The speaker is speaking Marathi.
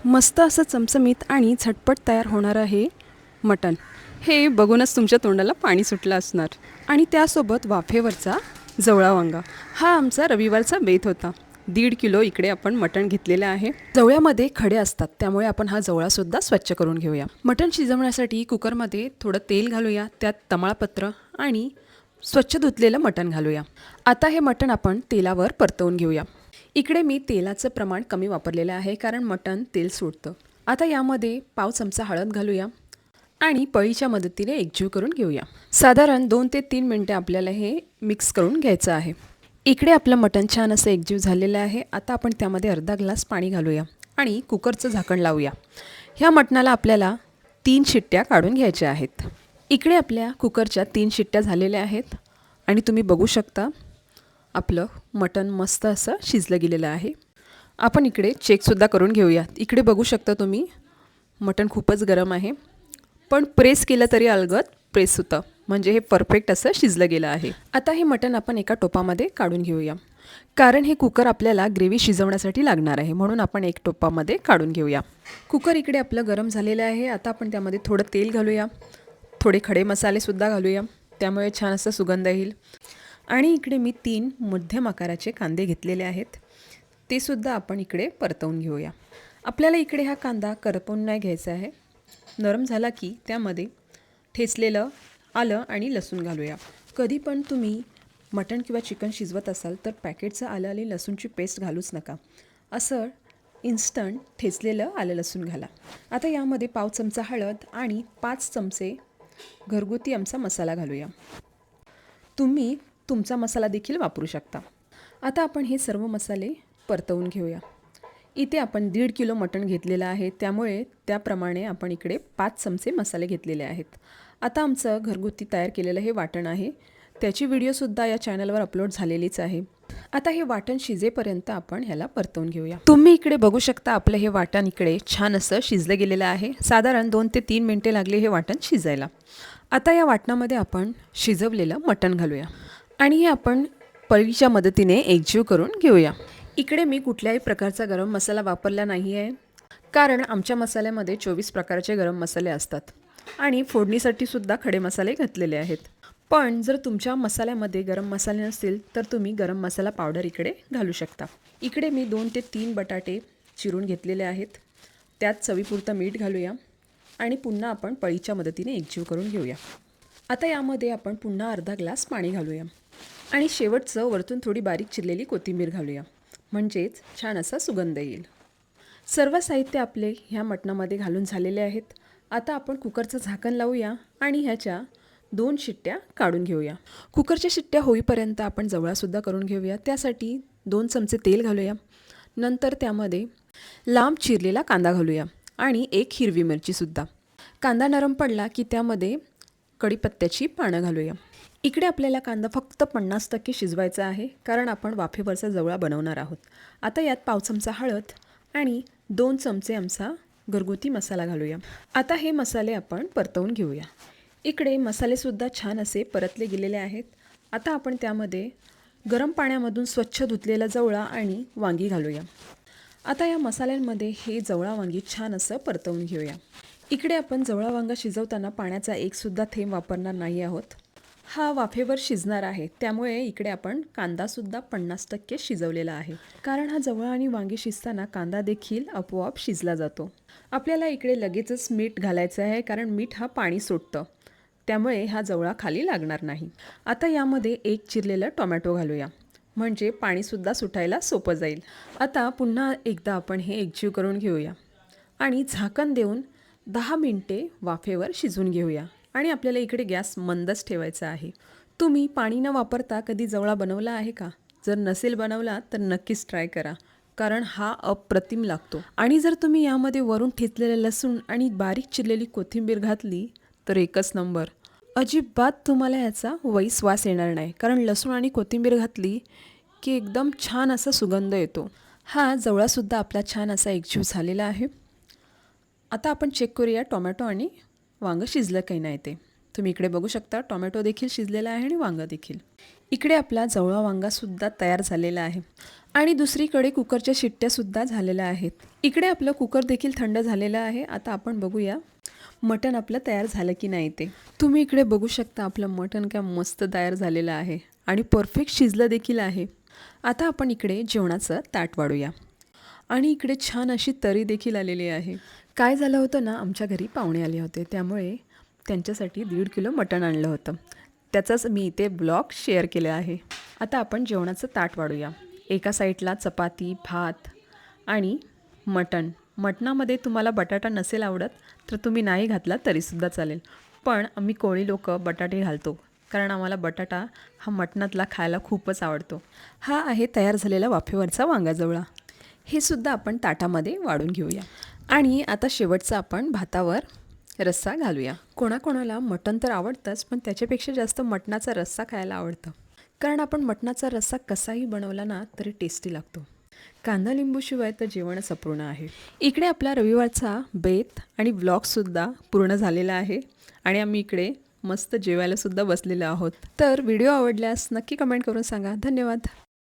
मस्त असं चमचमीत आणि झटपट तयार होणारं हे मटण, हे बघूनच तुमच्या तोंडाला पाणी सुटलं असणार. आणि त्यासोबत वाफेवरचा जवळा वांगा, हा आमचा रविवारचा बेत होता. 1.5 किलो इकडे आपण मटण घेतलेलं आहे. जवळ्यामध्ये खडे असतात, त्यामुळे आपण हा जवळासुद्धा स्वच्छ करून घेऊया. मटण शिजवण्यासाठी कुकरमध्ये थोडं तेल घालूया, त्यात तमाळपत्र आणि स्वच्छ धुतलेलं मटण घालूया. आता हे मटण आपण तेलावर परतवून घेऊया. इकडे मी तेलाचं प्रमाण कमी वापरलेलं आहे, कारण मटण तेल सोडतं. आता यामध्ये पाव चमचा हळद घालूया आणि पळीच्या मदतीने एकजीव करून घेऊया. साधारण 2 ते 3 मिनटे आपल्याला हे मिक्स करून घ्यायचं आहे. इकडे आपलं मटण छान असं एकजीव झालेलं आहे. आता आपण त्यामध्ये अर्धा ग्लास पाणी घालूया आणि कुकरचं झाकण लावूया. ह्या मटणाला आपल्याला 3 शिट्ट्या काढून घ्यायच्या आहेत. इकडे आपल्या कुकरच्या 3 शिट्ट्या झालेल्या आहेत आणि तुम्ही बघू शकता आपलं मटण मस्त असं शिजलं गेलेलं आहे. आपण इकडे चेकसुद्धा करून घेऊया. इकडे बघू शकता तुम्ही मटण खूपच गरम आहे, पण प्रेस केलं तरी अलगद प्रेस होतं, म्हणजे हे परफेक्ट असं शिजलं गेलं आहे. आता हे मटण आपण एका टोपामध्ये काढून घेऊया, कारण हे कुकर आपल्याला ग्रेव्ही शिजवण्यासाठी लागणार आहे, म्हणून आपण एक टोपामध्ये काढून घेऊया. कुकर इकडे आपलं गरम झालेलं आहे. आता आपण त्यामध्ये थोडं तेल घालूया, थोडे खडे मसालेसुद्धा घालूया, त्यामुळे छान असा सुगंध येईल. आणि इकडे मी 3 मध्यम आकाराचे कांदे घेतलेले आहेत, ते सुद्धा आपण इकडे परतवून घेऊया. आपल्याला इकडे हा कांदा करपवून नाही घ्यायचा आहे. नरम झाला की त्यामध्ये ठेचलेलं आलं आणि लसूण घालूया. कधी पण तुम्ही मटण किंवा चिकन शिजवत असाल तर पॅकेटचं आलं आणि लसूणची पेस्ट घालूच नका. असं इन्स्टंट ठेचलेलं आलं लसूण घाला. आता यामध्ये पाव चमचा हळद आणि 5 चमचे घरगुती आमचा मसाला घालूया. तुम्ही तुमचा मसाला देखील वापरू शकता. आता आपण हे सर्व मसाले परतवून घेऊया. इथे आपण 1.5 किलो मटण घेतलेलं आहे, त्यामुळे त्याप्रमाणे आपण इकडे 5 चमचे मसाले घेतलेले आहेत. आता आमचं घरगुती तयार केलेलं हे वाटण आहे, त्याची व्हिडिओसुद्धा या चॅनलवर अपलोड झालेलीच आहे. आता हे वाटण शिजेपर्यंत आपण ह्याला परतवून घेऊया. तुम्ही इकडे बघू शकता आपलं हे वाटण इकडे छान असं शिजलं गेलेलं आहे. साधारण 2 ते 3 मिनटे लागली हे वाटण शिजायला. आता या वाटणामध्ये आपण शिजवलेलं मटण घालूया आणि हे आपण पळीच्या मदतीने एकजीव करून घेऊया. इकडे मी कुठल्याही प्रकारचा गरम मसाला वापरला नाही आहे, कारण आमच्या मसाल्यामध्ये 24 प्रकारचे गरम मसाले असतात आणि फोडणीसाठी सुद्धा खडे मसाले घातलेले आहेत. पण जर तुमच्या मसाल्यामध्ये गरम मसाले नसतील तर तुम्ही गरम मसाला पावडर इकडे घालू शकता. इकडे मी 2 ते 3 बटाटे चिरून घेतलेले आहेत, त्यात चवीपुरतं मीठ घालूया आणि पुन्हा आपण पळीच्या मदतीने एकजीव करून घेऊया. आता यामध्ये आपण पुन्हा अर्धा ग्लास पाणी घालूया आणि शेवटचं वरतून थोडी बारीक चिरलेली कोथिंबीर घालूया, म्हणजेच छान असा सुगंध येईल. सर्व साहित्य आपले ह्या मटणामध्ये घालून झालेले आहेत. आता आपण कुकरचं झाकण लावूया आणि ह्याच्या 2 शिट्ट्या काढून घेऊया. कुकरच्या शिट्ट्या होईपर्यंत आपण जवळासुद्धा करून घेऊया. त्यासाठी 2 चमचे तेल घालूया. नंतर त्यामध्ये लांब चिरलेला कांदा घालूया आणि 1 हिरवी मिरचीसुद्धा. कांदा नरम पडला की त्यामध्ये कढीपत्त्याची पानं घालूया. इकडे आपल्याला कांदा फक्त 50% शिजवायचा आहे, कारण आपण वाफेवरचा जवळा बनवणार आहोत. आता यात पाव चमचा हळद आणि 2 चमचे आमचा घरगुती मसाला घालूया. आता हे मसाले आपण परतवून घेऊया. इकडे मसालेसुद्धा छान असे परतले गेलेले आहेत. आता आपण त्यामध्ये गरम पाण्यामधून स्वच्छ धुतलेला जवळा आणि वांगी घालूया. आता या मसाल्यांमध्ये हे जवळा वांगी छान असं परतवून घेऊया. इकडे आपण जवळा वांगा शिजवताना पाण्याचा एकसुद्धा थेंब वापरणार नाही आहोत. हा वाफेवर शिजणार आहे, त्यामुळे इकडे आपण कांदासुद्धा 50% शिजवलेला आहे, कारण हा जवळा आणि वांगी शिजताना कांदा देखील आपोआप शिजला जातो. आपल्याला इकडे लगेचच मीठ घालायचं आहे, कारण मीठ हा पाणी सोडतं, त्यामुळे हा जवळा खाली लागणार नाही. आता यामध्ये 1 चिरलेला टोमॅटो घालूया, म्हणजे पाणीसुद्धा सुटायला सोपं जाईल. आता पुन्हा एकदा आपण हे एकजीव करून घेऊया आणि झाकण देऊन 10 मिनिटे वाफेवर शिजवून घेऊया. आणि आपल्याला इकडे गॅस मंदच ठेवायचा आहे. तुम्ही पाणी न वापरता कधी जवळा बनवला आहे का? जर नसेल बनवला तर नक्कीच ट्राय करा, कारण हा अप्रतिम लागतो. आणि जर तुम्ही यामध्ये वरून ठेचलेलं लसूण आणि बारीक चिरलेली कोथिंबीर घातली तर एकच नंबर. अजिबात तुम्हाला याचा वास येणार नाही, कारण लसूण आणि कोथिंबीर घातली की एकदम छान असा सुगंध येतो. हा जवळासुद्धा आपला छान असा एकजीव झालेला आहे. आता आपण चेक करूया टोमॅटो आणि वांगं शिजलं काही नाही ते. तुम्ही इकडे बघू शकता टोमॅटो देखील शिजलेला आहे आणि वांगं देखील. इकडे आपला जवळा वांगासुद्धा तयार झालेला आहे. आणि दुसरीकडे कुकरच्या शिट्ट्यासुद्धा झालेल्या आहेत. इकडे आपलं कुकर देखील थंड झालेलं आहे. आता आपण बघूया मटण आपलं तयार झालं की नाही ते. तुम्ही इकडे बघू शकता आपलं मटण काय मस्त तयार झालेलं आहे आणि परफेक्ट शिजलं देखील आहे. आता आपण इकडे जेवणाचं ताट वाढूया आणि इकडे छान अशी तरी देखील आलेली आहे. काय झालं होतं ना, आमच्या घरी पाहुणे आले होते, त्यामुळे त्यांच्यासाठी 1.5 किलो मटण आणलं होतं. त्याचाच मी इथे ब्लॉग शेअर केला आहे. आता आपण जेवणाचं ताट वाढूया. एका साईडला चपाती, भात आणि मटण. मटणामध्ये तुम्हाला बटाटा नसेल आवडत तर तुम्ही नाही घातला तरीसुद्धा चालेल, पण आम्ही कोळी लोक बटाटे घालतो कारण आम्हाला बटाटा हा मटणातला खायला खूपच आवडतो. हा आहे तयार झालेला वाफेवरचा वांगाजवळा. हे सुद्धा आपण ताटामध्ये वाढून घेऊया. आणि आता शेवटचा आपण भातावर रस्सा घालूया. कोणाकोणाला मटण तर आवडतंच, पण त्याच्यापेक्षा जास्त मटणाचा रस्सा खायला आवडतं, कारण आपण मटणाचा रस्सा कसाही बनवला ना तरी टेस्टी लागतो. कांदा लिंबूशिवाय तर जेवणच अपूर्ण आहे. इकडे आपला रविवारचा बेत आणि व्लॉगसुद्धा पूर्ण झालेला आहे आणि आम्ही इकडे मस्त जेवायलासुद्धा बसलेलो आहोत. तर व्हिडिओ आवडल्यास नक्की कमेंट करून सांगा. धन्यवाद.